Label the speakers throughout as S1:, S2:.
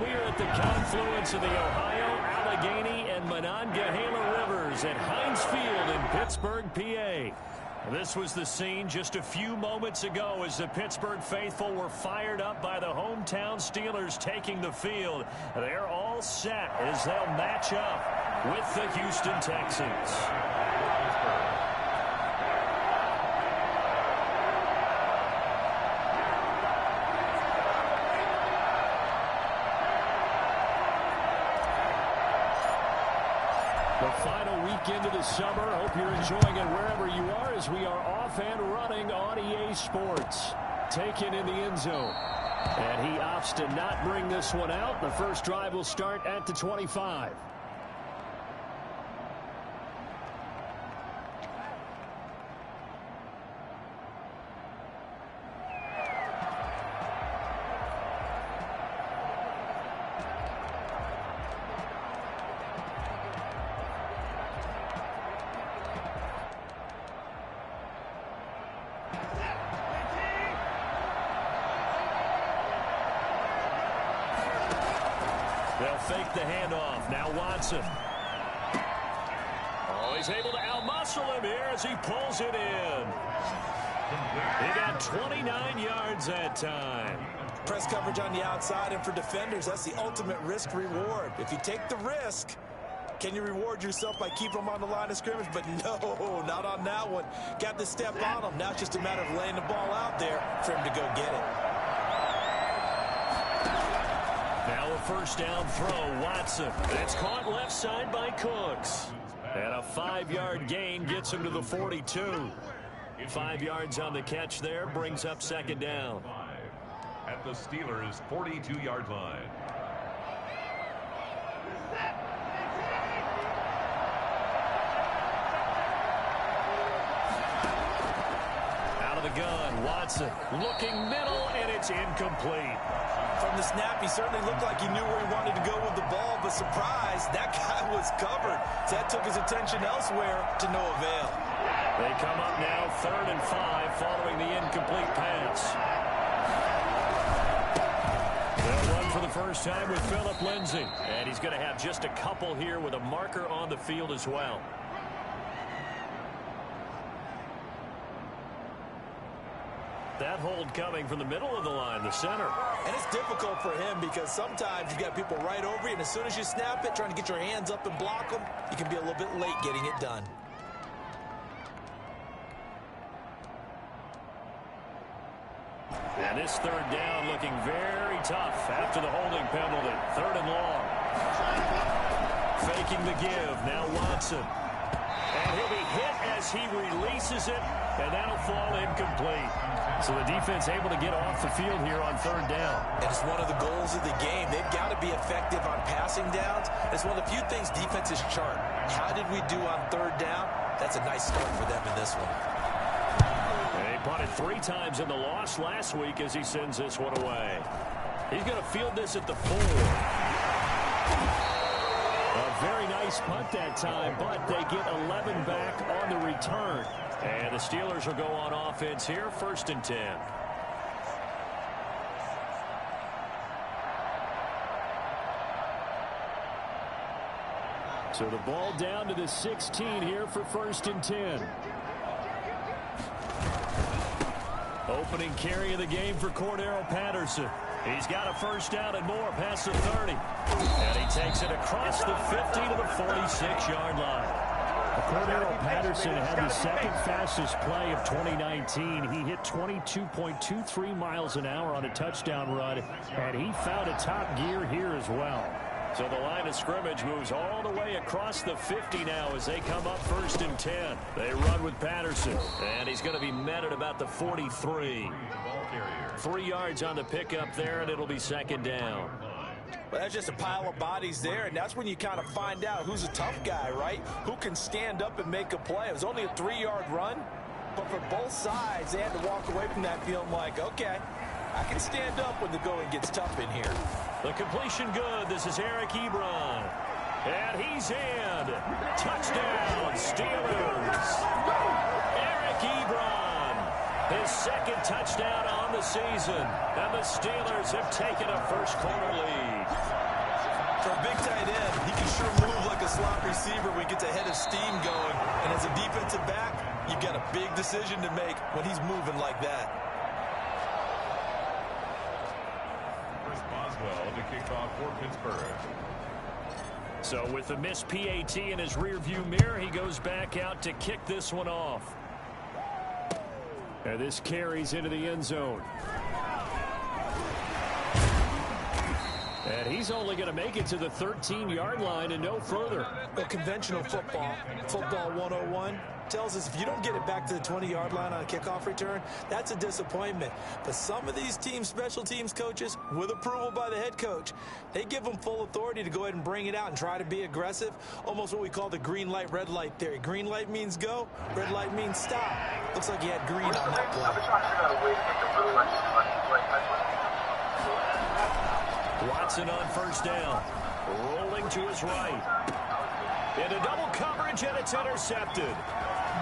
S1: We're at the confluence of the Ohio, Allegheny, and Monongahela Rivers at Heinz Field in Pittsburgh, PA. This was the scene just a few moments ago as the Pittsburgh faithful were fired up by the hometown Steelers taking the field. They're all set as they'll match up with the Houston Texans. The final weekend of the summer. Hope you're enjoying it wherever you are as we are off and running on EA Sports. Taken in the end zone. And he opts to not bring this one out. The first drive will start at the 25. They'll fake the handoff. Now Watson. Oh, he's able to out-muscle him here as he pulls it in. He got 29 yards that time.
S2: Press coverage on the outside, and for defenders, that's the ultimate risk-reward. If you take the risk, can you reward yourself by keeping them on the line of scrimmage? But no, not on that one. Got to step on them. Now it's just a matter of laying the ball out there for him to go get it.
S1: Now a first down throw, Watson. It's caught left side by Cooks. And a 5-yard gain gets him to the 42. 5 yards on the catch there, brings up second down.
S3: At the Steelers' 42-yard line.
S1: Out of the gun, Watson looking middle, and it's incomplete.
S2: From the snap, he certainly looked like he knew where he wanted to go with the ball, but surprise, that guy was covered. So that took his attention elsewhere to no avail.
S1: They come up now 3rd and 5 following the incomplete pass. They'll run for the first time with Phillip Lindsay. And he's going to have just a couple here with a marker on the field as well. That hold coming from the middle of the line, the center.
S2: And it's difficult for him because sometimes you've got people right over you, and as soon as you snap it, trying to get your hands up and block them, you can be a little bit late getting it done.
S1: And this third down looking very tough after the holding penalty. 3rd and long. Faking the give. Now Watson. And he'll be hit as he releases it, and that'll fall incomplete. So the defense able to get off the field here on 3rd down.
S2: And it's one of the goals of the game. They've got to be effective on passing downs. It's one of the few things defenses chart. How did we do on 3rd down? That's a nice start for them in this one.
S1: They punted 3 times in the loss last week as he sends this one away. He's going to field this at the 4. A very nice punt that time, but they get 11 back on the return. And the Steelers will go on offense here, 1st and 10. So the ball down to the 16 here for 1st and 10. Opening carry of the game for Cordero Patterson. He's got a first down and more past the 30. And he takes it across the 50 to the 46-yard line.
S4: Cordero Patterson had the 2nd fastest play of 2019. He hit 22.23 miles an hour on a touchdown run, and he found a top gear here as well.
S1: So the line of scrimmage moves all the way across the 50 now as they come up 1st and 10. They run with Patterson, and he's going to be met at about the 43. 3 yards on the pickup there, and it'll be 2nd down.
S2: Well, that's just a pile of bodies there, and that's when you kind of find out who's a tough guy, right? Who can stand up and make a play. It was only a 3-yard run, but for both sides, they had to walk away from that feeling like, okay, I can stand up when the going gets tough in here.
S1: The completion good. This is Eric Ebron. And he's in. Touchdown, Steelers. Eric Ebron. His second touchdown on the season. And the Steelers have taken a first-quarter lead.
S2: For a big tight end, he can sure move like a slot receiver when he gets a head of steam going. And as a defensive back, you've got a big decision to make when he's moving like that.
S3: Chris Boswell to kick off for Pittsburgh.
S1: So with the missed PAT in his rearview mirror, he goes back out to kick this one off. And this carries into the end zone. And he's only going to make it to the 13-yard line and no further.
S2: Well, conventional football 101, tells us if you don't get it back to the 20-yard line on a kickoff return, that's a disappointment. But some of these teams, special teams coaches, with approval by the head coach, they give them full authority to go ahead and bring it out and try to be aggressive, almost what we call the green light, red light theory. Green light means go, red light means stop. Looks like he had green on that play.
S1: Watson on first down, rolling to his right. Into double coverage, and it's intercepted.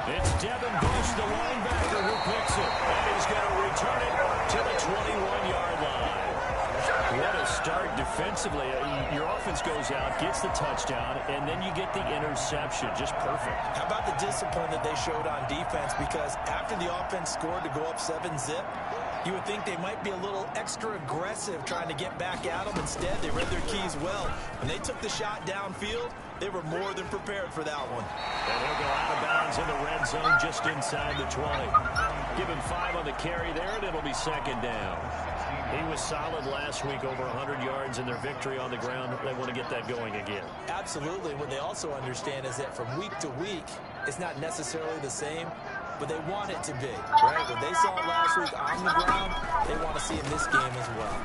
S1: It's Devin Bush, the linebacker, who picks it. And he's going to return it to the 21-yard line. What a start defensively. Your offense goes out, gets the touchdown, and then you get the interception. Just perfect.
S2: How about the discipline that they showed on defense? Because after the offense scored to go up 7-zip, you would think they might be a little extra aggressive trying to get back at them. Instead, they read their keys well. When they took the shot downfield, they were more than prepared for that one.
S1: And he'll go out of bounds in the red zone just inside the 20. Give him 5 on the carry there, and it'll be second down. He was solid last week, over 100 yards in their victory on the ground. They want to get that going again.
S2: Absolutely. What they also understand is that from week to week, it's not necessarily the same, but they want it to be, right? When they saw it last week on the ground, they want to see it in this game as well.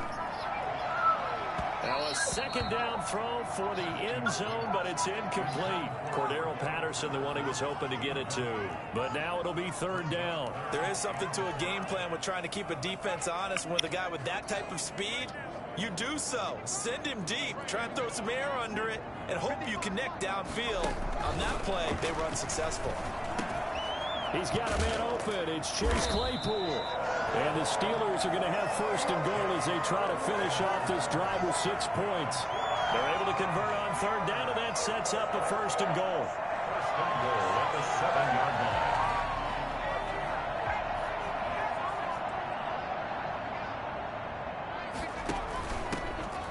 S1: Now a second down throw for the end zone, but it's incomplete. Cordero Patterson, the one he was hoping to get it to. But now it'll be third down.
S2: There is something to a game plan with trying to keep a defense honest. With a guy with that type of speed, you do so. Send him deep. Try and throw some air under it and hope you connect downfield. On that play, they were unsuccessful.
S1: He's got a man open. It's Chase Claypool. And the Steelers are going to have first and goal as they try to finish off this drive with 6 points. They're able to convert on third down, and that sets up a first and goal.
S3: First and goal at the 7-yard line.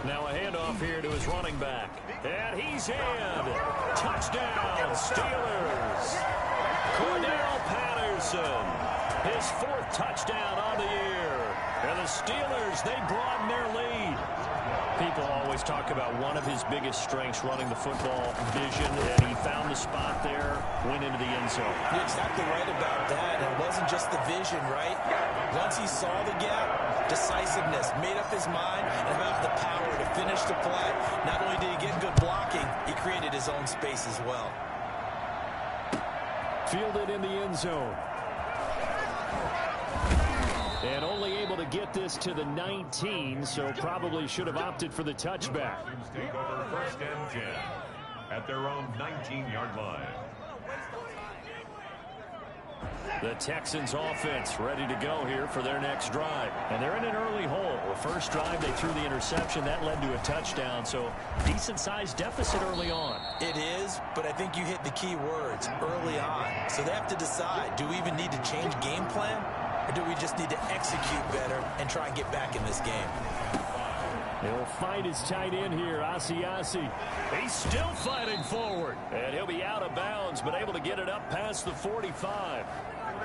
S1: Now a handoff here to his running back. And he's in. Touchdown, Steelers. Cordero Patterson, his 4th touchdown on the year. And the Steelers, they broaden their lead. People always talk about one of his biggest strengths, running the football, vision, and he found the spot there, went into the end zone.
S2: You're exactly right about that. And it wasn't just the vision, right? Once he saw the gap, decisiveness, made up his mind, and about the power to finish the play. Not only did he get good blocking, he created his own space as well.
S1: Fielded in the end zone. And only able to get this to the 19, so probably should have opted for the touchback.
S3: Take over first and 10 at their own 19-yard line.
S1: The Texans offense ready to go here for their next drive. And they're in an early hole. The first drive, they threw the interception. That led to a touchdown, so decent-sized deficit early on.
S2: It is, but I think you hit the key words, early on. So they have to decide, do we even need to change game plan? Or do we just need to execute better and try and get back in this game?
S1: He'll fight his tight end here, Asiasi. He's still fighting forward. And he'll be out of bounds, but able to get it up past the 45.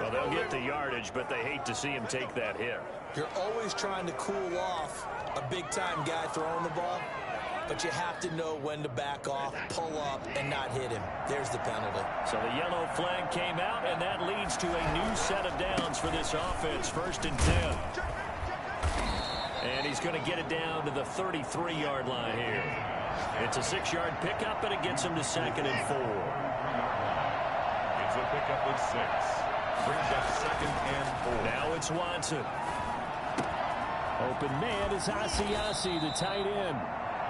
S1: Well, they'll get the yardage, but they hate to see him take that hit.
S2: You're always trying to cool off a big-time guy throwing the ball, but you have to know when to back off, pull up, and not hit him. There's the penalty.
S1: So the yellow flag came out, and that leads to a new set of downs for this offense. First and 10. And he's going to get it down to the 33-yard line here. It's a 6-yard pickup, and it gets him to second and 4.
S3: It's a pickup of 6. Brings up second and 4.
S1: Now it's Watson. Open man is Asiasi, the tight end.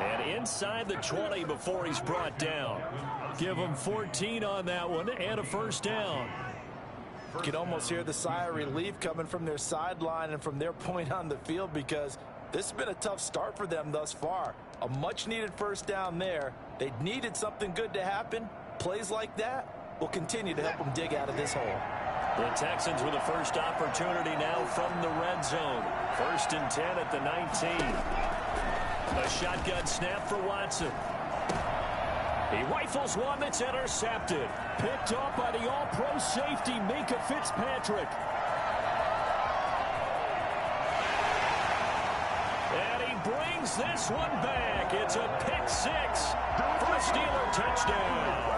S1: And inside the 20 before he's brought down. Give him 14 on that one and a first down.
S2: You can almost hear the sigh of relief coming from their sideline and from their point on the field, because this has been a tough start for them thus far. A much-needed first down there. They needed something good to happen. Plays like that will continue to help them dig out of this hole.
S1: The Texans with a first opportunity now from the red zone. 1st and 10 at the 19. A shotgun snap for Watson. He rifles one that's intercepted.
S4: Picked off by the all-pro safety, Minkah Fitzpatrick.
S1: And he brings this one back. It's a pick six for a Steeler touchdown.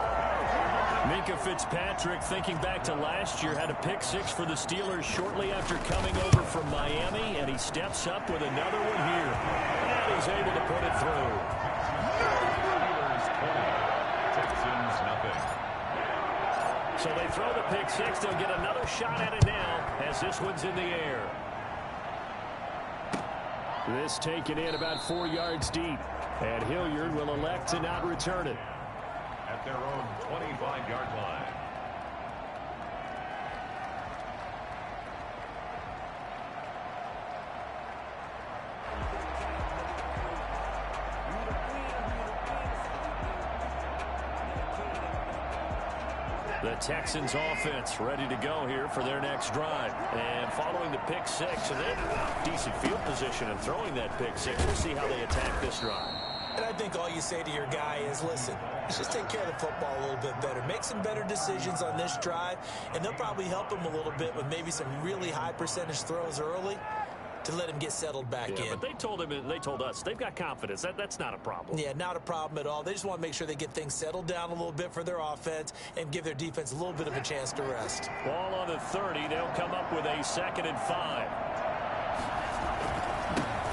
S1: Minkah Fitzpatrick, thinking back to last year, had a pick six for the Steelers shortly after coming over from Miami, and he steps up with another one here. And he's able to put it through.
S3: Steelers 20, Texans nothing.
S1: So they throw the pick six. They'll get another shot at it now as this one's in the air.
S4: This taken in about 4 yards deep, and Hilliard will elect to not return it.
S3: At their own 25-yard line.
S1: The Texans offense ready to go here for their next drive. And following the pick six, and then decent field position and throwing that pick six, we'll see how they attack this drive.
S2: And I think all you say to your guy is, listen, let's just take care of the football a little bit better. Make some better decisions on this drive, and they'll probably help him a little bit with maybe some really high percentage throws early to let him get settled back in.
S1: But they told him, they told us, they've got confidence. That's not a problem.
S2: Yeah, not a problem at all. They just want to make sure they get things settled down a little bit for their offense and give their defense a little bit of a chance to rest.
S1: Ball on the 30. They'll come up with a 2nd and 5.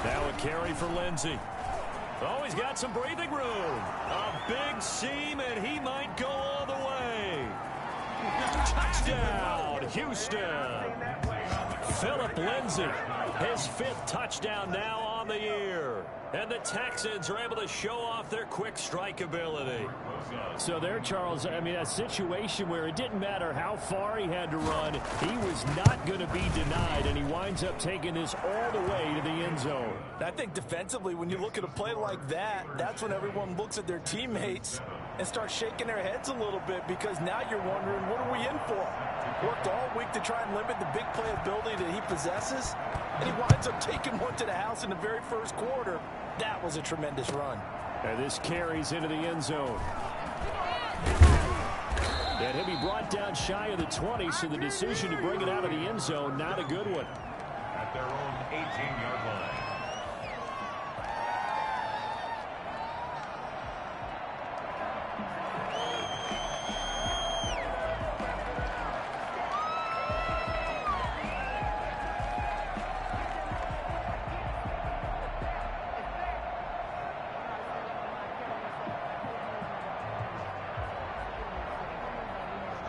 S1: Now a carry for Lindsey. Oh, he's got some breathing room. A big seam, and he might go all the way. Touchdown, Houston. Philip Lindsey, his 5th touchdown now on the year. And the Texans are able to show off their quick strike ability.
S4: So there, Charles, I mean, a situation where it didn't matter how far he had to run, he was not going to be denied, and he winds up taking this all the way to the end zone.
S2: I think defensively, when you look at a play like that, that's when everyone looks at their teammates and starts shaking their heads a little bit, because now you're wondering, what are we in for? Worked all week to try and limit the big play ability that he possesses, and he winds up taking one to the house in the very first quarter. That was a tremendous run.
S4: And this carries into the end zone. And he'll be brought down shy of the 20, so the decision to bring it out of the end zone, not a good one.
S3: At their own 18-yard line.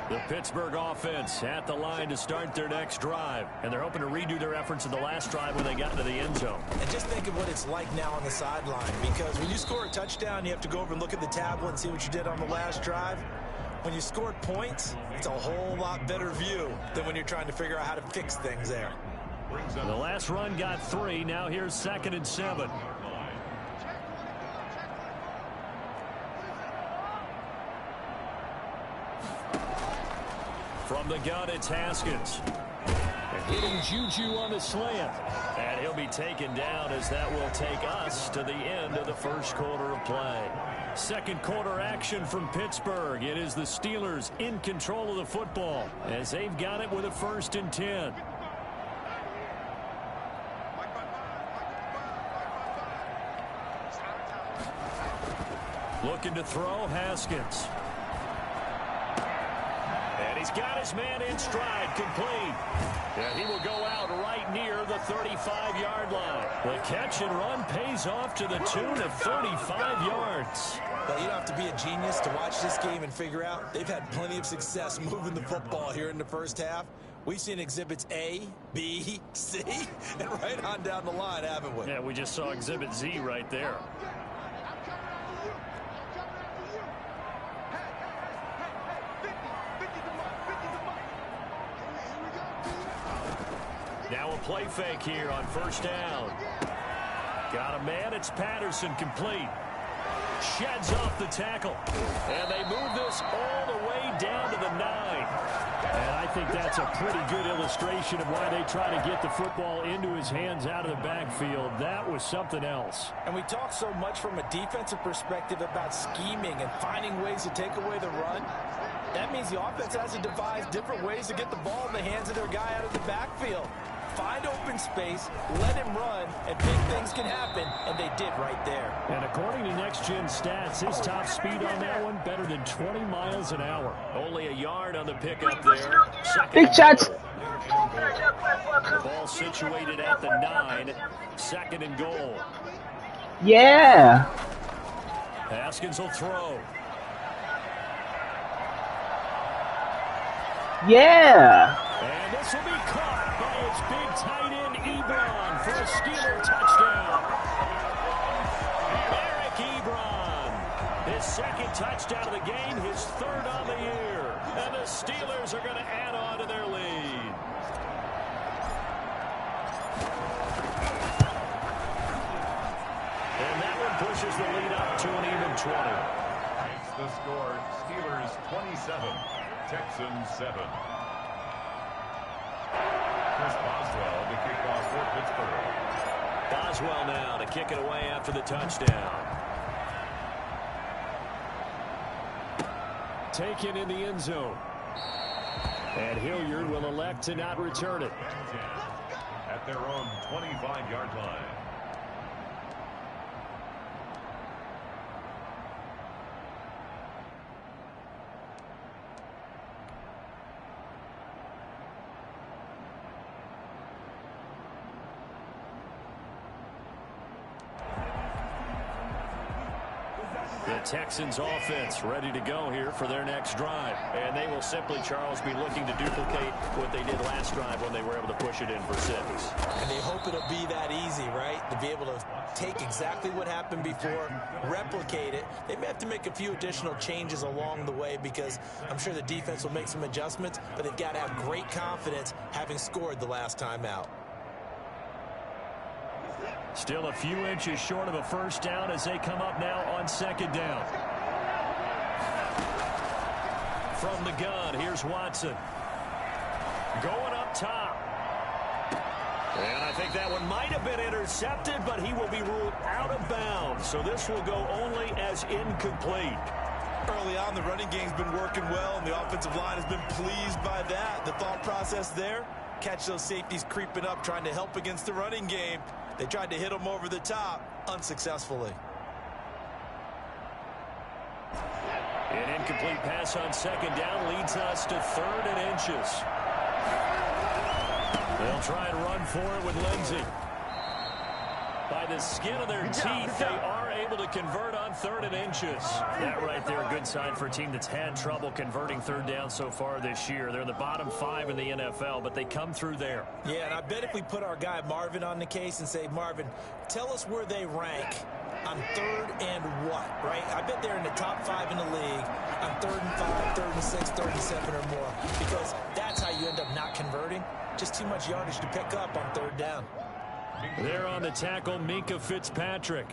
S1: The Pittsburgh offense at the line to start their next drive. And they're hoping to redo their efforts in the last drive when they got into the end zone.
S2: And just think of what it's like now on the sideline, because when you score a touchdown, you have to go over and look at the tablet and see what you did on the last drive. When you scored points, it's a whole lot better view than when you're trying to figure out how to fix things there.
S1: The last run got 3. Now here's 2nd and 7. From the gun, it's Haskins.
S4: Hitting Juju on the slant.
S1: And he'll be taken down as that will take us to the end of the first quarter of play. Second quarter action from Pittsburgh. It is the Steelers in control of the football as they've got it with a 1st and 10. Looking to throw, Haskins. And he's got his man in stride, complete. And he will go out right near the 35-yard line. The catch and run pays off to the tune of 35 yards.
S2: Well, you don't have to be a genius to watch this game and figure out they've had plenty of success moving the football here in the first half. We've seen exhibits A, B, C, and right on down the line, haven't we?
S1: Yeah, we just saw exhibit Z right there. Now a play fake here on first down. Got a man. It's Patterson, complete. Sheds off the tackle. And they move this all the way down to the 9.
S4: And I think that's a pretty good illustration of why they try to get the football into his hands out of the backfield. That was something else.
S2: And we talk so much from a defensive perspective about scheming and finding ways to take away the run. That means the offense has to devise different ways to get the ball in the hands of their guy out of the backfield. Find open space, let him run, and big things can happen, and they did right there.
S4: And according to Next Gen Stats, his top speed on that one, better than 20 miles an hour.
S1: Only a yard on the pickup there.
S5: Big shots.
S1: The ball situated at the 9. Second and goal.
S5: Yeah.
S1: Haskins will throw.
S5: Yeah.
S4: And this will be caught by its big tight end, Ebron, for a Steeler touchdown.
S1: Eric Ebron, his second touchdown of the game, his third on the year. And the Steelers are going to add on to their lead. And that one pushes the lead up to an even 20.
S3: Makes the score Steelers 27, Texans 7. Chris Boswell to kick off for Pittsburgh.
S1: Boswell now to kick it away after the touchdown.
S4: Taken in the end zone. And Hilliard will elect to not return it.
S3: At their own 25-yard line.
S1: The Texans offense ready to go here for their next drive. And they will simply, Charles, be looking to duplicate what they did last drive when they were able to push it in for 6.
S2: And they hope it'll be that easy, right? To be able to take exactly what happened before, replicate it. They may have to make a few additional changes along the way because I'm sure the defense will make some adjustments, but they've got to have great confidence having scored the last time out.
S1: Still a few inches short of a first down as they come up now on second down. From the gun, here's Watson. Going up top. And I think that one might have been intercepted, but he will be ruled out of bounds. So this will go only as incomplete.
S2: Early on, the running game's been working well, and the offensive line has been pleased by that. The thought process there, catch those safeties creeping up, trying to help against the running game. They tried to hit him over the top, unsuccessfully.
S1: An incomplete pass on second down leads us to 3rd and inches. They'll try and run for it with Lindsey. By the skin of their teeth, they are able to convert on 3rd and inches. That right there, a good sign for a team that's had trouble converting third down so far this year. They're in the bottom 5 in the NFL, but they come through there.
S2: Yeah, and I bet if we put our guy Marvin on the case and say, Marvin, tell us where they rank on 3rd and what, right? I bet they're in the top 5 in the league on 3rd and 5, 3rd and 6, 3rd and 7 or more, because that's how you end up not converting. Just too much yardage to pick up on 3rd down.
S1: There on the tackle, Minkah Fitzpatrick.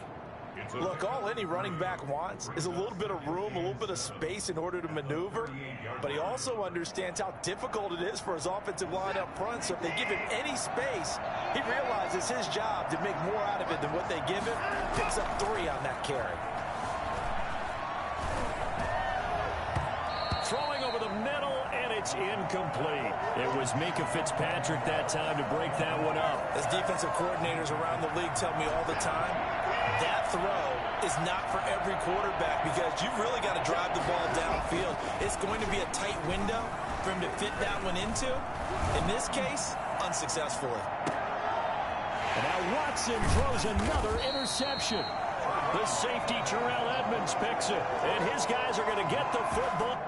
S2: Look, all any running back wants is a little bit of room, a little bit of space in order to maneuver, but he also understands how difficult it is for his offensive line up front, so if they give him any space, he realizes his job to make more out of it than what they give him, picks up 3 on that carry.
S1: Throwing over the middle, and it's incomplete. It was Minkah Fitzpatrick that time to break that one up.
S2: As defensive coordinators around the league tell me all the time, that throw is not for every quarterback because you've really got to drive the ball downfield. It's going to be a tight window for him to fit that one into. In this case, unsuccessfully.
S4: And now Watson throws another interception.
S1: The safety, Terrell Edmonds, picks it, and his guys are going to get the football.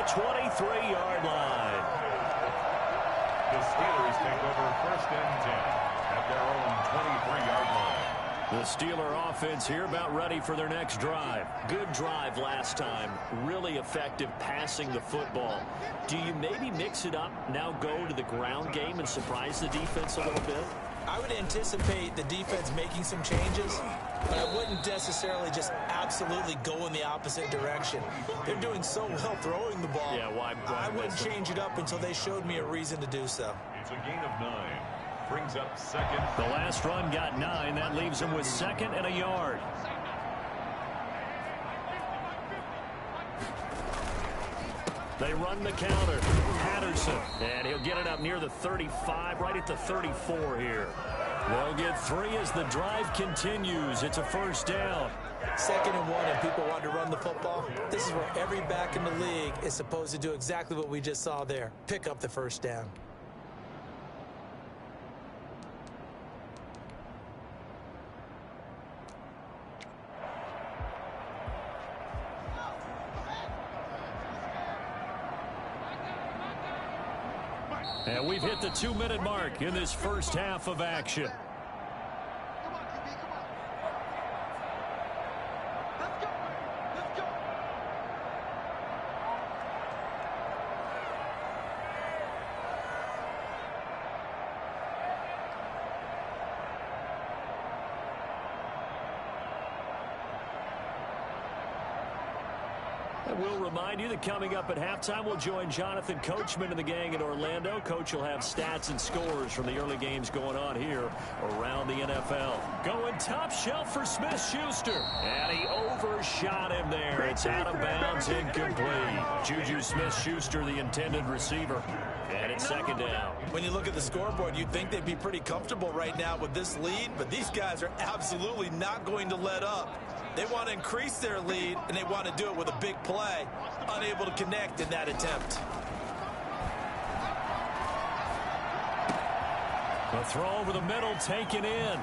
S1: the 23-yard line.
S3: The Steelers take over 1st and 10 at their own 23-yard line.
S1: The Steeler offense here about ready for their next drive. Good drive last time. Really effective passing the football. Do you maybe mix it up, now go to the ground game and surprise the defense a little bit?
S2: I would anticipate the defense making some changes, but I wouldn't necessarily just absolutely go in the opposite direction. They're doing so well throwing the ball.
S1: Yeah, why
S2: I wouldn't change it up until they showed me a reason to do so.
S3: It's a gain of 9. Brings up 2nd.
S1: The last run got 9. That leaves him with 2nd and a yard. They run the counter. Patterson. And he'll get it up near the 35, right at the 34 here. They'll get 3 as the drive continues. It's a 1st down.
S2: 2nd and 1, and people want to run the football. This is where every back in the league is supposed to do exactly what we just saw there. Pick up the 1st down.
S1: And we've hit the 2-minute mark in this first half of action. And we'll remind you that coming up at halftime, we'll join Jonathan Coachman and the gang in Orlando. Coach will have stats and scores from the early games going on here around the NFL. Going top shelf for Smith-Schuster. And he overshot him there. It's out of bounds, incomplete. Juju Smith-Schuster, the intended receiver. And it's 2nd down.
S2: When you look at the scoreboard, you'd think they'd be pretty comfortable right now with this lead, but these guys are absolutely not going to let up. They want to increase their lead, and they want to do it with a big play. Unable to connect in that attempt.
S1: A throw over the middle, taken in.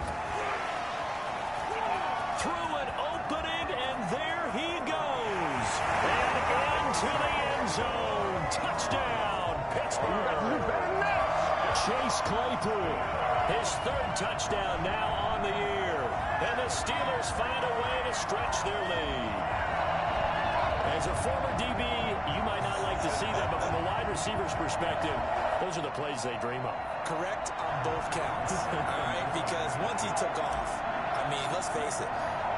S1: Through an opening, and there he goes. And into the end zone. Touchdown, Pittsburgh. Chase Claypool, his 3rd touchdown now on the year. And the Steelers find a way to stretch their lead. As a former DB, you might not like to see that, but from a wide receiver's perspective, those are the plays they dream of.
S2: Correct on both counts. All right, because once he took off, I mean, let's face it,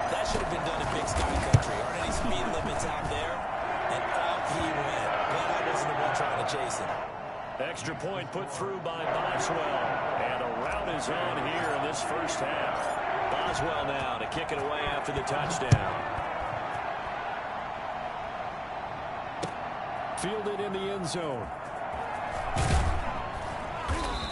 S2: that should have been done in Big Sky Country. Aren't any speed limits out there? And off he went. Glad I wasn't the one trying to chase him.
S1: Extra point put through by Boswell. And a rout is on here in this first half. Boswell now to kick it away after the touchdown. Fielded in the end zone.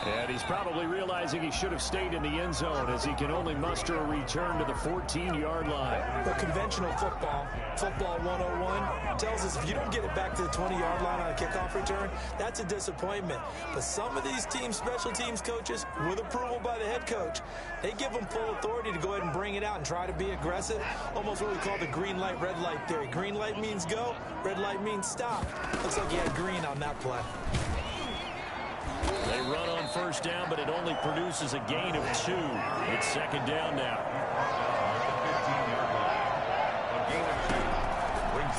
S1: And he's probably realizing he should have stayed in the end zone as he can only muster a return to the 14-yard line.
S2: But conventional football, football 101, tells us if you don't get it back to the 20-yard line on a kickoff return, that's a disappointment. But some of these teams, special teams coaches, with approval by the head coach, they give them full authority to go ahead and bring it out and try to be aggressive. Almost what we call the green light, red light theory. Green light means go, red light means stop. Looks like he had green on that play.
S1: They run on 1st down, but it only produces a gain of 2. It's 2nd down now.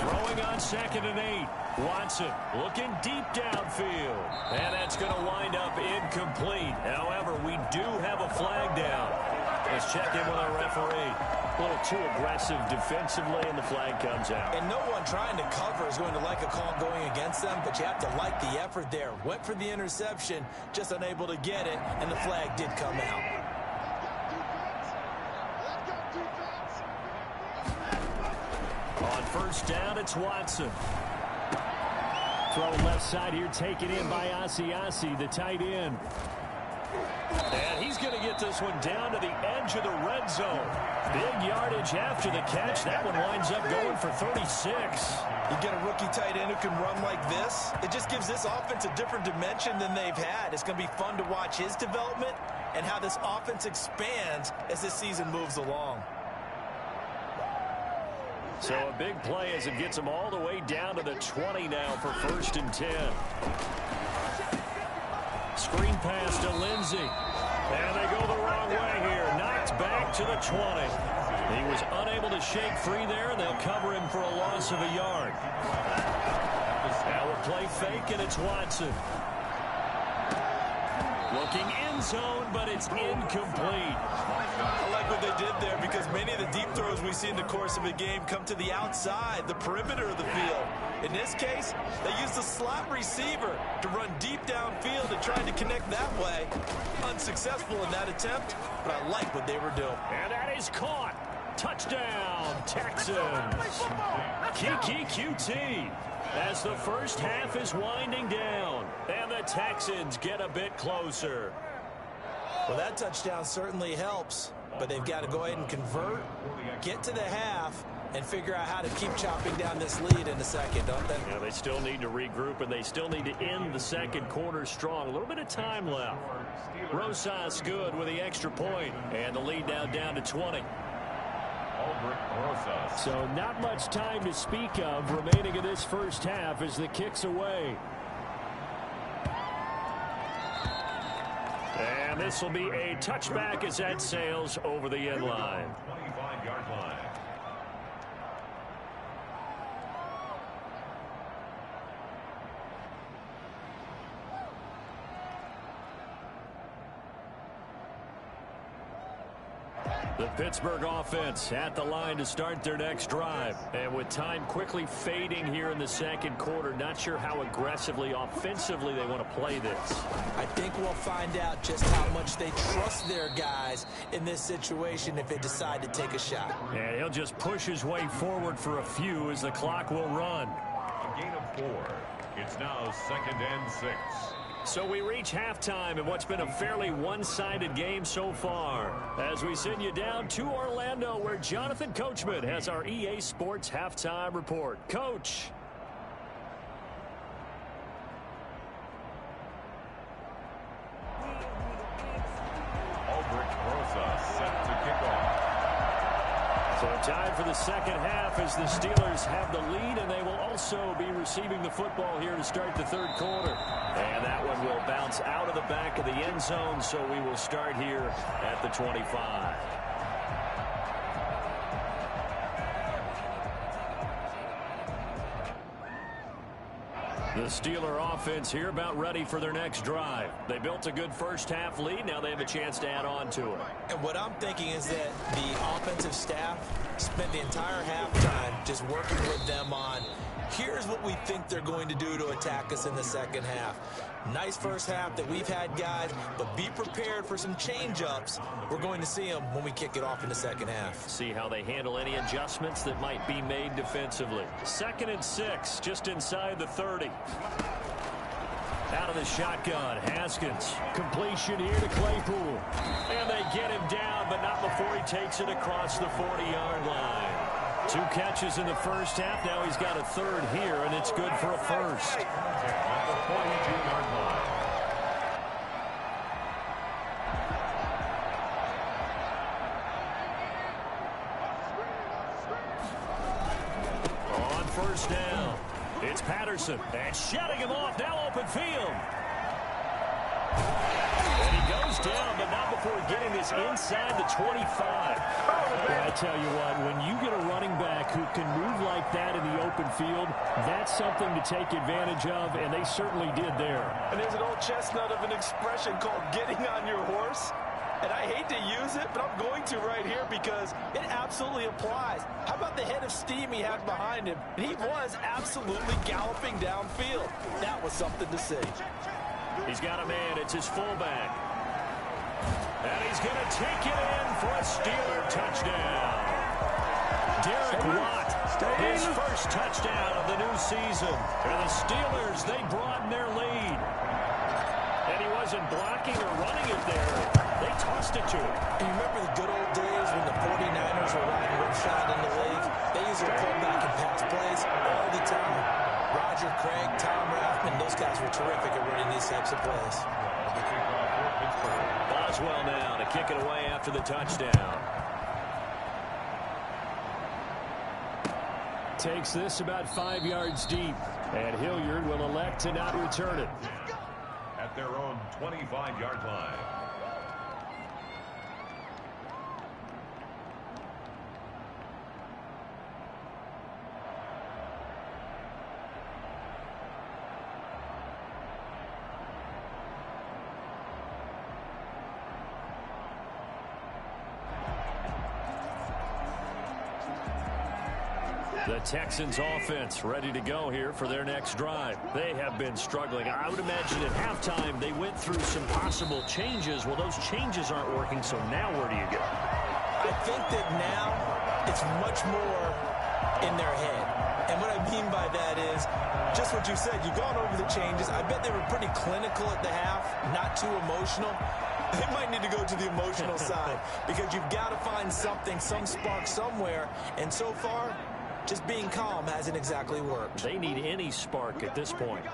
S1: Throwing on 2nd and 8. Watson looking deep downfield. And that's going to wind up incomplete. However, we do have a flag down. Let's check in with our referee. A little too aggressive defensively, and the flag comes out.
S2: And no one trying to cover is going to like a call going against them, but you have to like the effort there. Went for the interception, just unable to get it, and the flag did come out.
S1: On 1st down, it's Watson. Throw left side here, taken in by Asiasi, the tight end. And he's going to get this one down to the edge of the red zone. Big yardage after the catch. That one winds up going for 36.
S2: You get a rookie tight end who can run like this. It just gives this offense a different dimension than they've had. It's going to be fun to watch his development and how this offense expands as this season moves along.
S1: So a big play as it gets them all the way down to the 20 now for 1st and 10. Screen pass to Lindsey. And they go the wrong way here. Knocked back to the 20. He was unable to shake free there, and they'll cover him for a loss of a yard. Now a play fake, and it's Watson. Looking end zone, but it's incomplete.
S2: I like what they did there because many of the deep throws we see in the course of a game come to the outside, the perimeter of the field. In this case, they used the slot receiver to run deep downfield and tried to connect that way. Unsuccessful in that attempt, but I like what they were doing.
S1: And that is caught. Touchdown, Texans. Kiki QT. As the first half is winding down, and the Texans get a bit closer.
S2: Well, that touchdown certainly helps, but they've got to go ahead and convert, get to the half, and figure out how to keep chopping down this lead in the second, don't they?
S1: Yeah, they still need to regroup, and they still need to end the second quarter strong. A little bit of time left. Rosas good with the extra point, and the lead now down to 20.
S4: So not much time to speak of remaining in this first half as the kick's away.
S1: And this will be a touchback as that sails over the end line.
S3: 25-yard line.
S1: The Pittsburgh offense at the line to start their next drive. And with time quickly fading here in the second quarter, not sure how aggressively, offensively they want to play this.
S2: I think we'll find out just how much they trust their guys in this situation if they decide to take a shot.
S1: And he'll just push his way forward for a few as the clock will run.
S3: A gain of 4. It's now 2nd and 6.
S1: So we reach halftime in what's been a fairly one-sided game so far. As we send you down to Orlando, where Jonathan Coachman has our EA Sports Halftime Report. Coach.
S3: Albrecht Rosas set to kick off.
S1: So time for the second half as the Steelers have the lead, and they will also be receiving the football here to start the third quarter. And that one will bounce out of the back of the end zone, so we will start here at the 25. The Steeler offense here about ready for their next drive. They built a good first half lead. Now they have a chance to add on to it.
S2: And what I'm thinking is that the offensive staff spent the entire halftime just working with them on here's what we think they're going to do to attack us in the second half. Nice first half that we've had, guys, but be prepared for some change-ups. We're going to see them when we kick it off in the second half.
S1: See how they handle any adjustments that might be made defensively. 2nd and 6, just inside the 30. Out of the shotgun, Haskins. Completion here to Claypool. And they get him down, but not before he takes it across the 40-yard line. 2 catches in the first half. Now he's got a third here, and it's good for a first.
S3: At the 42-yard line.
S1: On first down, it's Patterson. And shutting him off, now open field. And he goes down, but not before getting this inside the 25.
S4: Yeah, I tell you what, when you get a running back who can move like that in the open field, that's something to take advantage of, and they certainly did there.
S2: And there's an old chestnut of an expression called getting on your horse. And I hate to use it, but I'm going to right here because it absolutely applies. How about the head of steam he had behind him? And he was absolutely galloping downfield. That was something to see.
S1: He's got a man. It's his fullback. And he's going to take it in for a Steeler touchdown. Derek Watt, his first touchdown of the new season. And the Steelers, they broaden their lead. And he wasn't blocking or running it there. They tossed it to him.
S2: You remember the good old days when the 49ers were riding rimshot in the league? They used to pull back and pass plays all the time. Roger Craig, Tom Rathman, those guys were terrific at running these types of plays.
S1: Boswell now to kick it away after the touchdown.
S4: takes this about 5 yards deep, and Hilliard will elect to not return it.
S3: At their own 25-yard line.
S1: The Texans offense ready to go here for their next drive. They have been struggling. I would imagine at halftime they went through some possible changes. Well, those changes aren't working, so now where do you go?
S2: I think that now it's much more in their head. And what I mean by that is just what you said. You've gone over the changes. I bet they were pretty clinical at the half, not too emotional. They might need to go to the emotional side because you've got to find something, some spark somewhere. And so far, just being calm hasn't exactly worked.
S1: They need any spark at this point.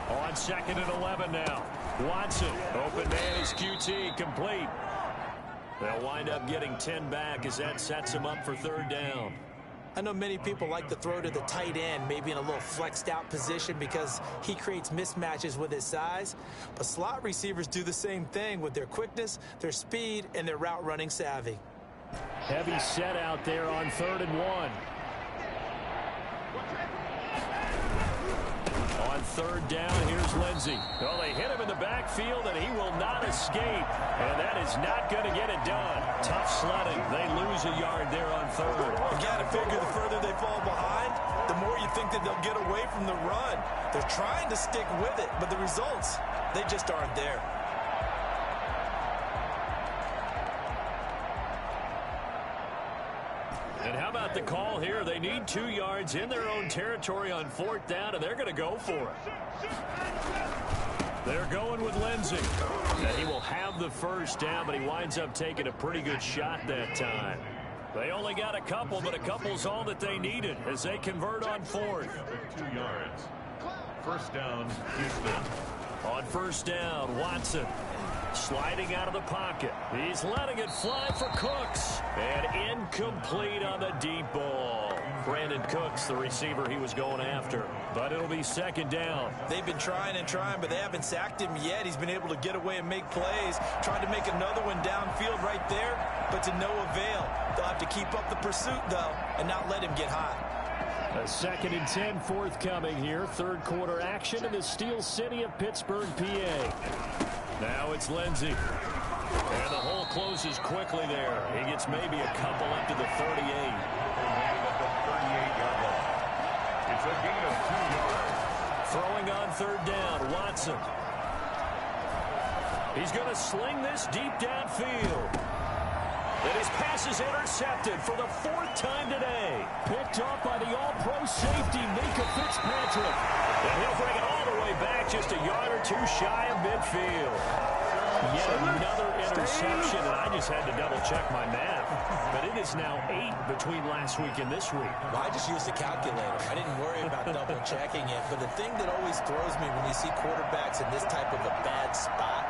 S1: On 2nd and 11 now. Watson, open man is QT, complete. They'll wind up getting 10 back as that sets him up for 3rd down.
S2: I know many people like to throw to the tight end, maybe in a little flexed out position because he creates mismatches with his size. But slot receivers do the same thing with their quickness, their speed, and their route running savvy.
S4: Heavy set out there on 3rd and 1.
S1: On 3rd down, here's Lindsey. Well, they hit him in the backfield, and he will not escape. And that is not going to get it done. Tough sledding. They lose a yard there on 3rd.
S2: You got to figure the further they fall behind, the more you think that they'll get away from the run. They're trying to stick with it, but the results, they just aren't there.
S1: And how about the call here? They need 2 yards in their own territory on 4th down, and they're going to go for it. They're going with Lindsey. And he will have the 1st down, but he winds up taking a pretty good shot that time. They only got a couple, but a couple's all that they needed as they convert on 4th.
S3: 2 yards. 1st down, Houston.
S1: On 1st down, Watson sliding out of the pocket. He's letting it fly for Cooks. And incomplete on the deep ball. Brandon Cooks, the receiver he was going after. But it'll be 2nd down.
S2: They've been trying and trying, but they haven't sacked him yet. He's been able to get away and make plays. Tried to make another one downfield right there, but to no avail. They'll have to keep up the pursuit, though, and not let him get hot.
S4: A 2nd and 10 forthcoming here. 3rd quarter action in the Steel City of Pittsburgh, PA.
S1: Now it's Lindsey. And the hole closes quickly there. He gets maybe a couple up to the 38.
S3: It's a gain of 2 yards.
S1: Throwing on 3rd down, Watson. He's going to sling this deep downfield. And his pass is intercepted for the 4th time today.
S4: Picked off by the all-pro safety, Minkah Fitzpatrick.
S1: And he'll bring it all the way back just a yard or 2 shy of midfield. Yet another interception, and I just had to double-check my math. But it is now 8 between last week and this week.
S2: Well, I just used a calculator. I didn't worry about double-checking it. But the thing that always throws me when you see quarterbacks in this type of a bad spot,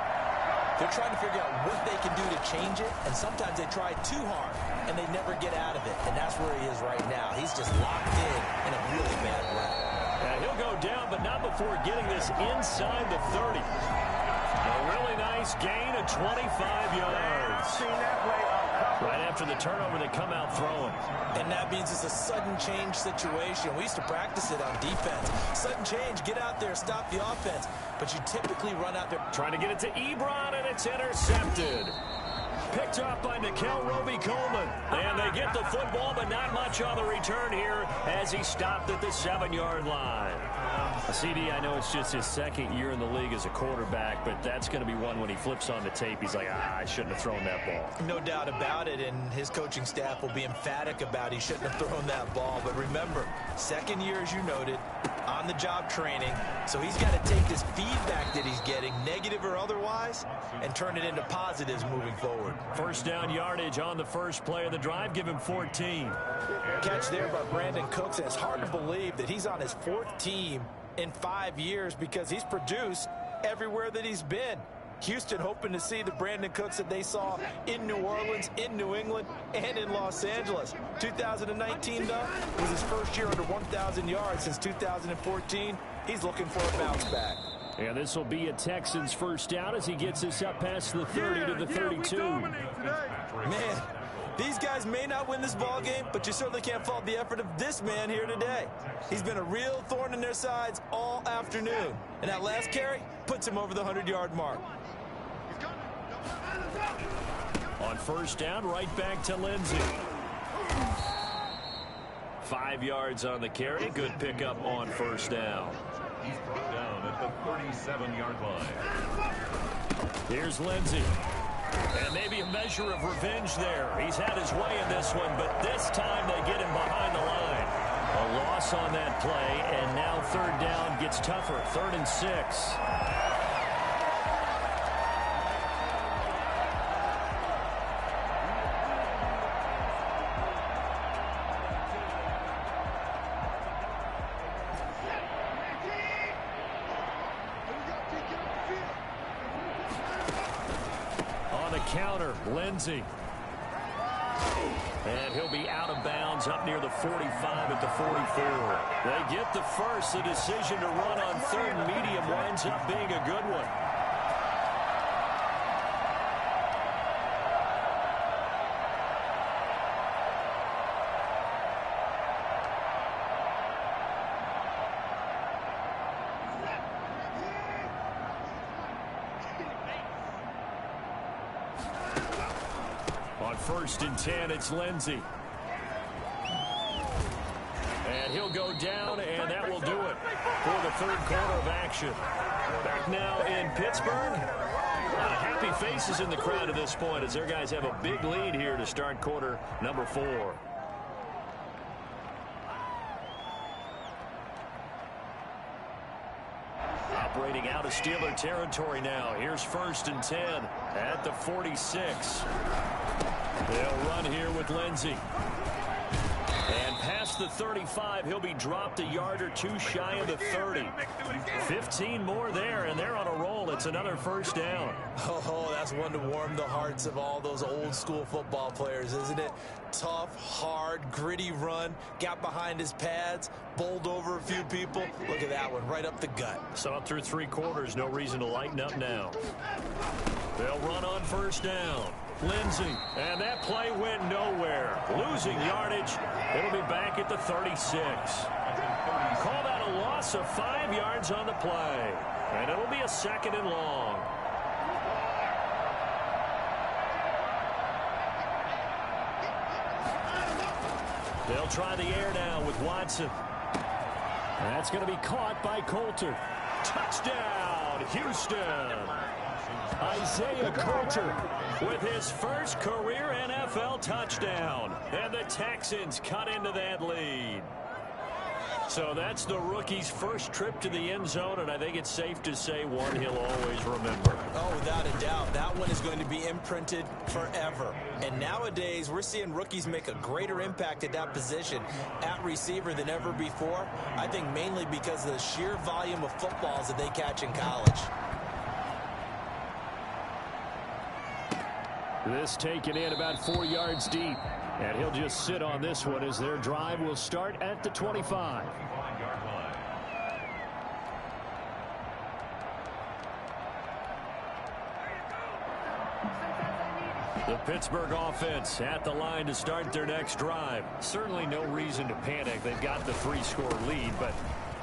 S2: they're trying to figure out what they can do to change it, and sometimes they try too hard, and they never get out of it. And that's where he is right now. He's just locked in a really bad route.
S1: And he'll go down, but not before getting this inside the 30. A really nice gain of 25 yards. Right after the turnover, they come out throwing.
S2: And that means it's a sudden change situation. We used to practice it on defense. Sudden change, get out there, stop the offense. But you typically run out there.
S1: Trying to get it to Ebron, and it's intercepted. Picked up by Nickel Roby-Coleman. And they get the football, but not much on the return here as he stopped at the 7-yard line. CD, I know it's just his 2nd year in the league as a quarterback, but that's going to be one when he flips on the tape. He's like, I shouldn't have thrown that ball.
S2: No doubt about it, and his coaching staff will be emphatic about he shouldn't have thrown that ball. But remember, 2nd year, as you noted, on-the-job training. So he's got to take this feedback that he's getting, negative or otherwise, and turn it into positives moving forward.
S1: 1st down yardage on the first play of the drive. Give him 14.
S2: Catch there by Brandon Cooks, and it's hard to believe that he's on his 4th team in 5 years because he's produced everywhere that he's been. Houston hoping to see the Brandon Cooks that they saw in New Orleans, in New England, and in Los Angeles. 2019, though, was his first year under 1,000 yards since 2014. He's looking for a bounce back.
S4: And this will be a Texans first down as he gets us up past the 30 to the 32.
S2: Man, these guys may not win this ball game, but you certainly can't fault the effort of this man here today. He's been a real thorn in their sides all afternoon. And that last carry puts him over the 100-yard mark.
S1: On first down, right back to Lindsey. 5 yards on the carry. Good pickup on first down.
S3: He's brought down at the 37-yard line.
S1: Here's Lindsey. And maybe a measure of revenge there. He's had his way in this one, but this time they get him behind the line. A loss on that play, and now third down gets tougher. 3rd and 6. Counter, Lindsey. And he'll be out of bounds up near the 45 at the 44. They get the first. The decision to run on 3rd and medium winds up being a good one. On 1st and 10, it's Lindsey. And he'll go down, and that will do it for the 3rd quarter of action. Back now in Pittsburgh. A lot of happy faces in the crowd at this point as their guys have a big lead here to start quarter number 4. Operating out of Steeler territory now. Here's 1st and 10 at the 46. They'll run here with Lindsey. And past the 35, he'll be dropped a yard or two shy of the 30. 15 more there, and they're on a roll. It's another first down.
S2: Oh, that's one to warm the hearts of all those old school football players, isn't it? Tough, hard, gritty run. Got behind his pads, bowled over a few people. Look at that one, right up the gut.
S1: So through 3 quarters, no reason to lighten up now. They'll run on first down. Lindsey, and that play went nowhere. Losing yardage. It'll be back at the 36. Call that a loss of 5 yards on the play. And it'll be a 2nd and long. They'll try the air now with Watson. That's going to be caught by Coulter. Touchdown, Houston. Isaiah Coulter with his first career NFL touchdown. And the Texans cut into that lead. So that's the rookie's first trip to the end zone, and I think it's safe to say one he'll always remember.
S2: Oh, without a doubt. That one is going to be imprinted forever. And nowadays, we're seeing rookies make a greater impact at that position at receiver than ever before. I think mainly because of the sheer volume of footballs that they catch in college.
S4: This taken in about 4 yards deep. And he'll just sit on this one as their drive will start at the 25.
S1: The Pittsburgh offense at the line to start their next drive. Certainly no reason to panic. They've got the 3-score lead, but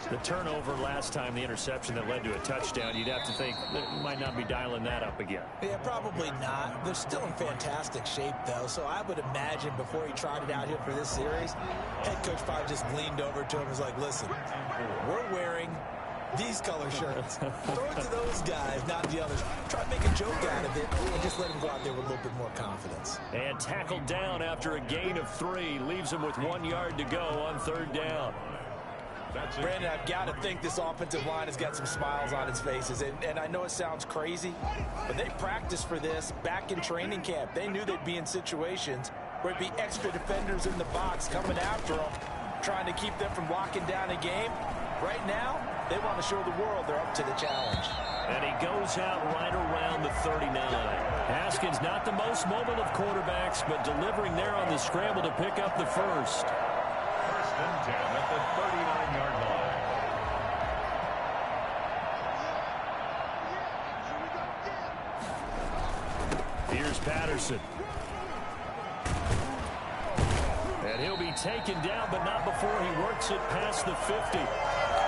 S1: the turnover last time, the interception that led to a touchdown, you'd have to think that might not be dialing that up again.
S2: Yeah, probably not. They're still in fantastic shape, though, so I would imagine before he trotted out here for this series, head coach probably just leaned over to him and was like, listen, we're wearing these color shirts. Throw it to those guys, not the others. Try to make a joke out of it and just let him go out there with a little bit more confidence.
S1: And tackled down after a gain of 3. Leaves him with 1 yard to go on 3rd down.
S2: Brandon, I've got to think this offensive line has got some smiles on its faces. And I know it sounds crazy, but they practiced for this back in training camp. They knew they'd be in situations where it'd be extra defenders in the box coming after them, trying to keep them from locking down a game. Right now, they want to show the world they're up to the challenge.
S1: And he goes out right around the 39. Haskins not the most mobile of quarterbacks, but delivering there on the scramble to pick up the first.
S3: First and 10 at the 39-yard line.
S1: Here's Patterson. And he'll be taken down, but not before he works it past the 50.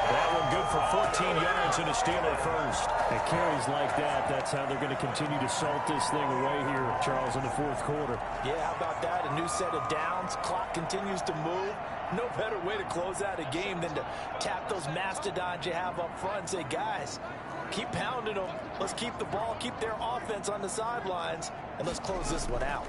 S1: That one good for 14 yards and a Steeler first.
S4: And carries like that, that's how they're going to continue to salt this thing away here, Charles, in the fourth quarter.
S2: Yeah, how about that? A new set of downs. Clock continues to move. No better way to close out a game than to tap those mastodons you have up front and say, guys, keep pounding them. Let's keep the ball, keep their offense on the sidelines, and let's close this one out.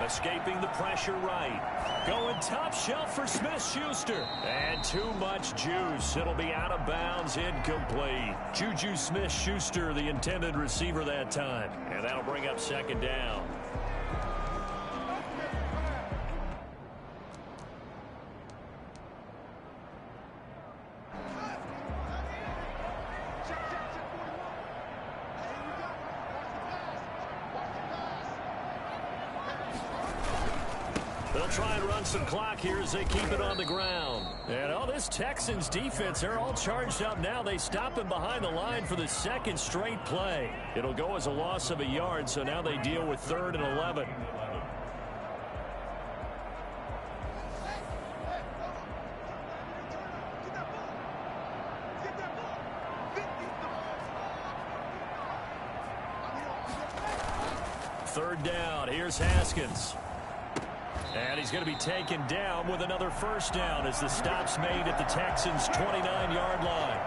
S1: Escaping the pressure right. Going top shelf for Smith-Schuster. And too much juice. It'll be out of bounds, incomplete. Juju Smith-Schuster, the intended receiver that time. And that'll bring up second down. They'll try and run some clock here as they keep it on the ground. And this Texans defense, they're all charged up now. They stop him behind the line for the second straight play. It'll go as a loss of a yard, so now they deal with 3rd and 11. Third down, here's Haskins. And he's going to be taken down with another first down as the stop's made at the Texans' 29-yard line.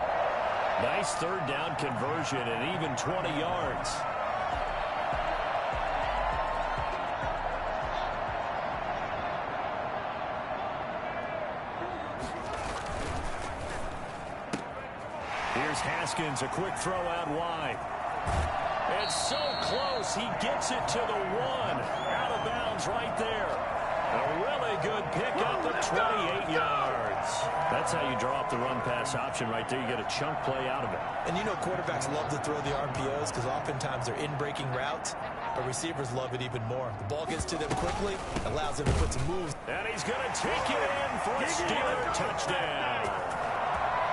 S1: Nice third down conversion and even 20 yards. Here's Haskins, a quick throw out wide. It's so close, he gets it to the 1. Out of bounds right there. A really good pickup of 28 yards. That's how you draw up the run-pass option right there. You get a chunk play out of it.
S2: And you know quarterbacks love to throw the RPOs because oftentimes they're in-breaking routes, but receivers love it even more. The ball gets to them quickly, allows them to put some moves.
S1: And he's going to take it in for a Steeler touchdown.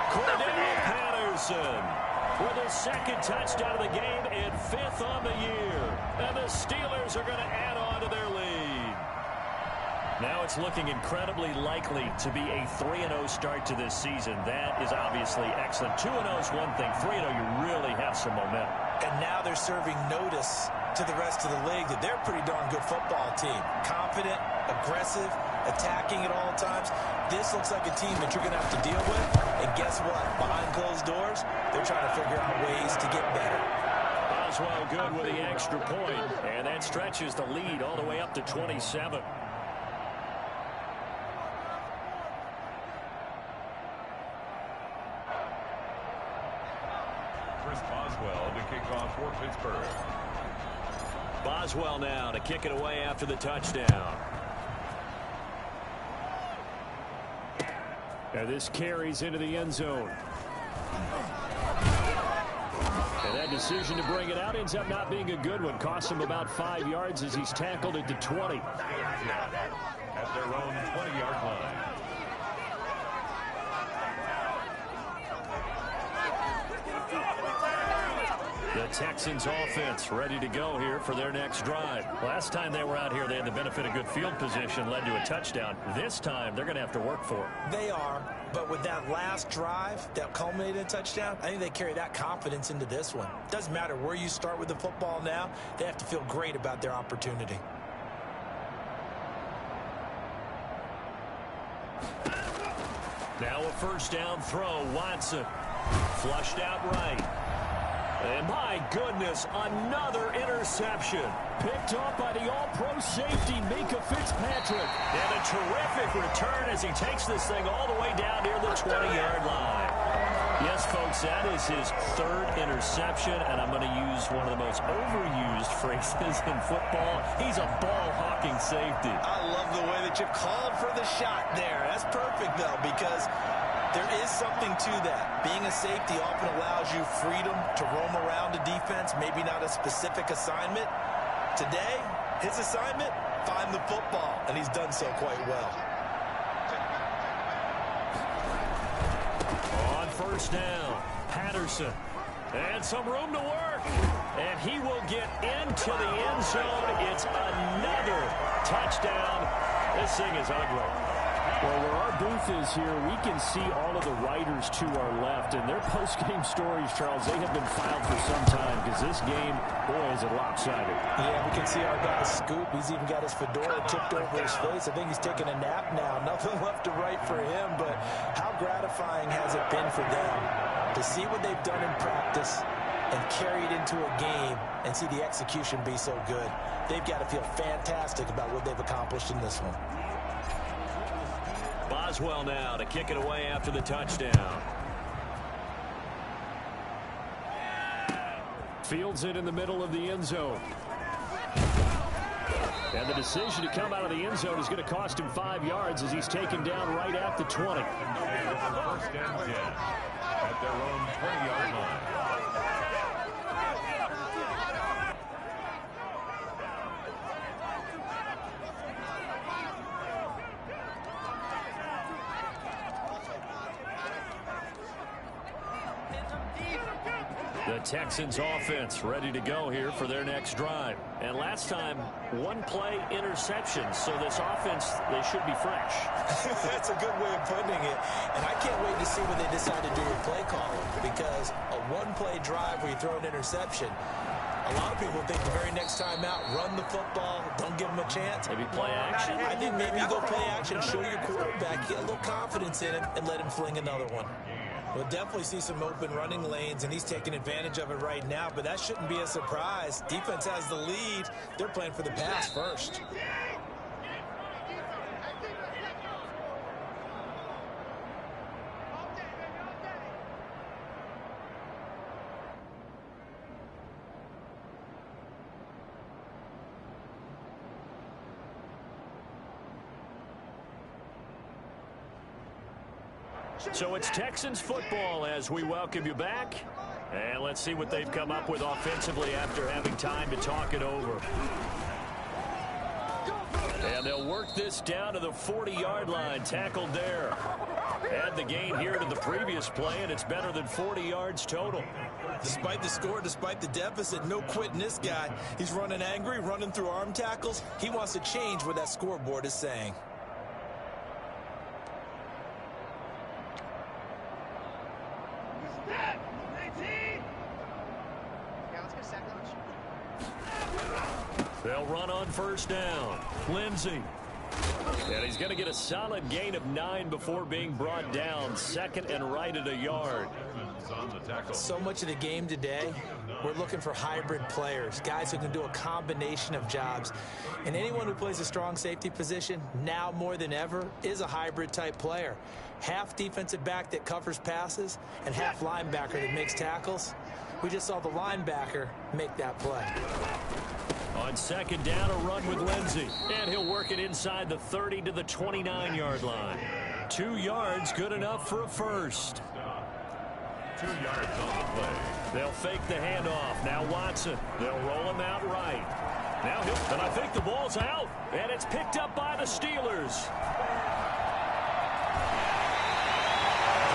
S1: Cordell Patterson with his second touchdown of the game and 5th on the year. And the Steelers are going to add on to their lead. Now it's looking incredibly likely to be a 3-0 start to this season. That is obviously excellent. 2-0 is one thing. 3-0, you really have some momentum.
S2: And now they're serving notice to the rest of the league that they're a pretty darn good football team. Confident, aggressive, attacking at all times. This looks like a team that you're going to have to deal with. And guess what? Behind closed doors, they're trying to figure out ways to get better.
S1: Boswell good with the extra point. And that stretches the lead all the way up to 27.
S3: Boswell to kick off for Pittsburgh.
S1: Boswell now to kick it away after the touchdown.
S4: And this carries into the end zone. And that decision to bring it out ends up not being a good one. Costs him about 5 yards as he's tackled at the 20.
S3: At their own 20-yard line.
S1: The Texans offense ready to go here for their next drive. Last time they were out here, they had the benefit of good field position, led to a touchdown. This time, they're going to have to work for it.
S2: They are, but with that last drive that culminated in a touchdown, I think they carry that confidence into this one. Doesn't matter where you start with the football now, they have to feel great about their opportunity.
S1: Now a first down throw, Watson. Flushed out right. And my goodness, another interception. Picked off by the all-pro safety, Minkah Fitzpatrick. And a terrific return as he takes this thing all the way down near the 20-yard line. Yes, folks, that is his 3rd interception, and I'm going to use one of the most overused phrases in football. He's a ball-hawking safety.
S2: I love the way that you called for the shot there. That's perfect, though, because There is something to that. Being a safety often allows you freedom to roam around a defense, maybe not a specific assignment. Today, his assignment, find the football, and he's done so quite well.
S1: On first down, Patterson. And some room to work. And he will get into the end zone. It's another touchdown. This thing is ugly.
S4: Well, where our booth is here, we can see all of the writers to our left. And their post-game stories, Charles, they have been filed for some time because this game, boy, is it lopsided.
S2: Yeah, we can see our guy Scoop. He's even got his fedora tipped over his face. I think he's taking a nap now. Nothing left to write for him, but how gratifying has it been for them to see what they've done in practice and carry it into a game and see the execution be so good. They've got to feel fantastic about what they've accomplished in this one.
S1: Boswell now to kick it away after the touchdown. Fields it in the middle of the end zone. And the decision to come out of the end zone is going to cost him 5 yards as he's taken down right at the 20.
S3: First and 10 at their own 20-yard line.
S1: The Texans offense ready to go here for their next drive. And last time, one play interception. So this offense, they should be fresh.
S2: That's a good way of putting it. And I can't wait to see what they decide to do with play calling, because a one-play drive where you throw an interception, a lot of people think the very next time out, run the football, don't give them a chance.
S1: Maybe play action.
S2: I think maybe you go play action, show your quarterback, get a little confidence in him, and let him fling another one. We'll definitely see some open running lanes, and he's taking advantage of it right now, but that shouldn't be a surprise. Defense has the lead. They're playing for the pass first.
S1: So it's Texans football as we welcome you back. And let's see what they've come up with offensively after having time to talk it over. And they'll work this down to the 40-yard line. Tackled there. Add the gain here to the previous play, and it's better than 40 yards total.
S2: Despite the score, despite the deficit, no quitting this guy. He's running angry, running through arm tackles. He wants to change what that scoreboard is saying.
S1: They'll run on first down. Lindsey. And he's going to get a solid gain of 9 before being brought down. Second and right at a yard.
S2: So much of the game today, we're looking for hybrid players, guys who can do a combination of jobs. And anyone who plays a strong safety position, now more than ever, is a hybrid type player. Half defensive back that covers passes and half linebacker that makes tackles. We just saw the linebacker make that play.
S1: On second down, a run with Lindsey. And he'll work it inside the 30 to the 29-yard line. 2 yards, good enough for a first.
S3: 2 yards on the play.
S1: They'll fake the handoff. Now Watson. They'll roll him out right. Now he'll, and I think the ball's out. And it's picked up by the Steelers.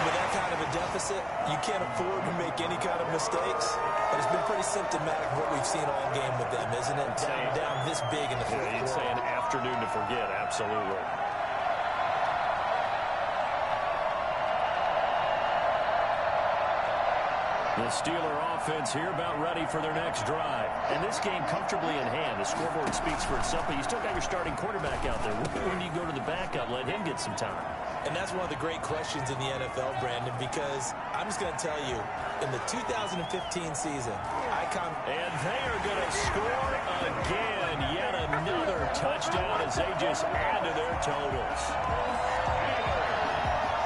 S2: With that kind of a deficit, you can't afford to make any kind of mistakes. But it's been pretty symptomatic of what we've seen all game with them, isn't it? Down this big in the fourth quarter.
S1: You'd say an afternoon to forget, absolutely. The Steeler offense here about ready for their next drive. And this game comfortably in hand. The scoreboard speaks for itself, but you still got your starting quarterback out there. When do you go to the backup, let him get some time?
S2: And that's one of the great questions in the NFL, Brandon, because I'm just going to tell you, in the 2015 season,
S1: and they are going to score again. Yet another touchdown as they just add to their totals.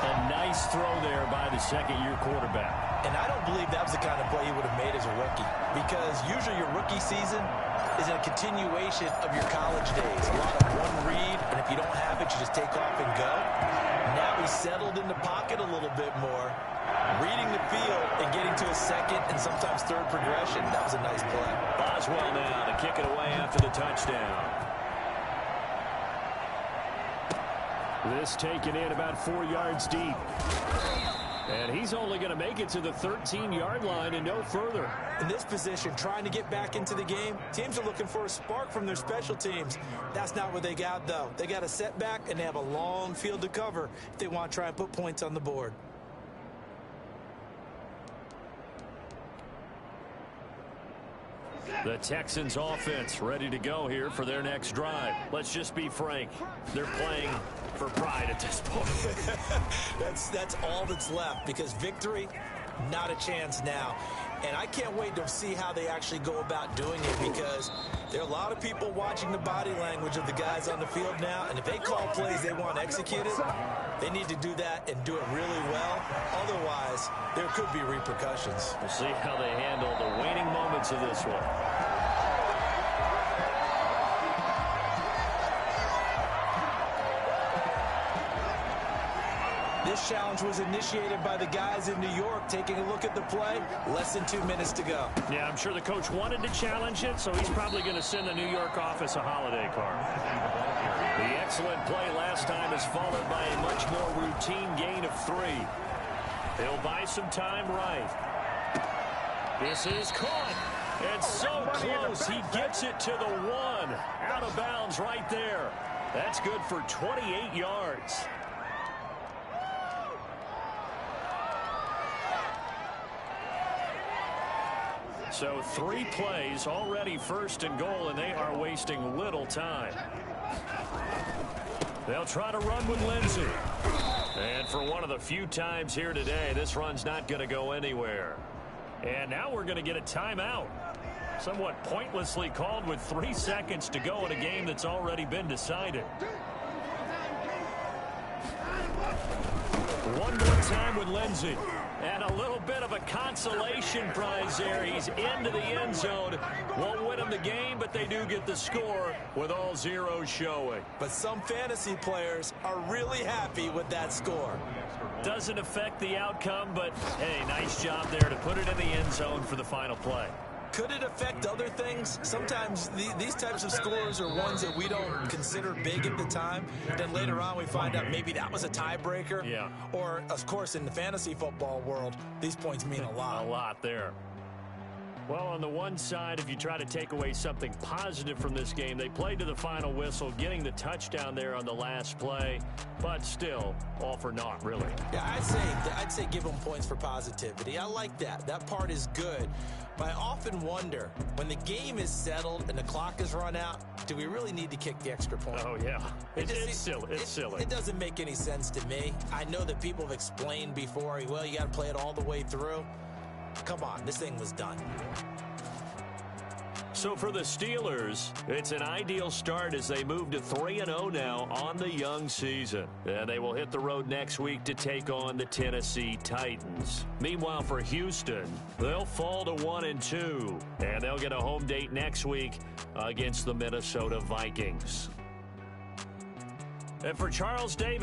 S1: A nice throw there by the second-year quarterback.
S2: And I don't believe that was the kind of play he would have made as a rookie, because usually your rookie season is a continuation of your college days. A lot of one read, and if you don't have it, you just take off and go. Now he's settled in the pocket a little bit more, reading the field and getting to a second and sometimes third progression. That was a nice play.
S1: Boswell now to kick it away after the touchdown.
S4: This taken in about 4 yards deep. And he's only going to make it to the 13-yard line and no further.
S2: In this position, trying to get back into the game, teams are looking for a spark from their special teams. That's not what they got, though. They got a setback, and they have a long field to cover if they want to try and put points on the board.
S1: The Texans offense ready to go here for their next drive. Let's just be frank. They're playing for pride at this point.
S2: That's all that's left, because victory, not a chance now. And I can't wait to see how they actually go about doing it, because there are a lot of people watching the body language of the guys on the field now, and if they call plays they want executed, they need to do that and do it really well. Otherwise, there could be repercussions.
S1: We'll see how they handle the waning moments of this one.
S2: This challenge was initiated by the guys in New York. Taking a look at the play, less than 2 minutes to go.
S4: Yeah, I'm sure the coach wanted to challenge it, so he's probably going to send the New York office a holiday card.
S1: The excellent play last time is followed by a much more routine gain of 3. He'll buy some time right. This is caught. And so close. He gets it to the 1. Out of bounds right there. That's good for 28 yards. So 3 plays, already first and goal, and they are wasting little time. They'll try to run with Lindsey. And for one of the few times here today, this run's not going to go anywhere. And now we're going to get a timeout. Somewhat pointlessly called with 3 seconds to go in a game that's already been decided. One more time with Lindsey. And a little bit of a consolation prize there. He's into the end zone. Won't win them the game, but they do get the score with all zeros showing.
S2: But some fantasy players are really happy with that score.
S1: Doesn't affect the outcome, but, hey, nice job there to put it in the end zone for the final play.
S2: Could it affect other things? Sometimes these types of scores are ones that we don't consider big at the time. Then later on we find out maybe that was a tiebreaker.
S1: Yeah.
S2: Or, of course, in the fantasy football world, these points mean a lot.
S1: A lot there. Well, on the one side, if you try to take away something positive from this game, they played to the final whistle, getting the touchdown there on the last play, but still, all for naught, really.
S2: Yeah, I'd say give them points for positivity. I like that. That part is good. But I often wonder, when the game is settled and the clock is run out, do we really need to kick the extra point?
S1: Oh, yeah. It's silly. It's silly.
S2: It doesn't make any sense to me. I know that people have explained before, well, you got to play it all the way through. Come on, this thing was done.
S1: So for the Steelers, it's an ideal start as they move to 3-0 now on the young season. And they will hit the road next week to take on the Tennessee Titans. Meanwhile, for Houston, they'll fall to 1-2. And they'll get a home date next week against the Minnesota Vikings. And for Charles Davis,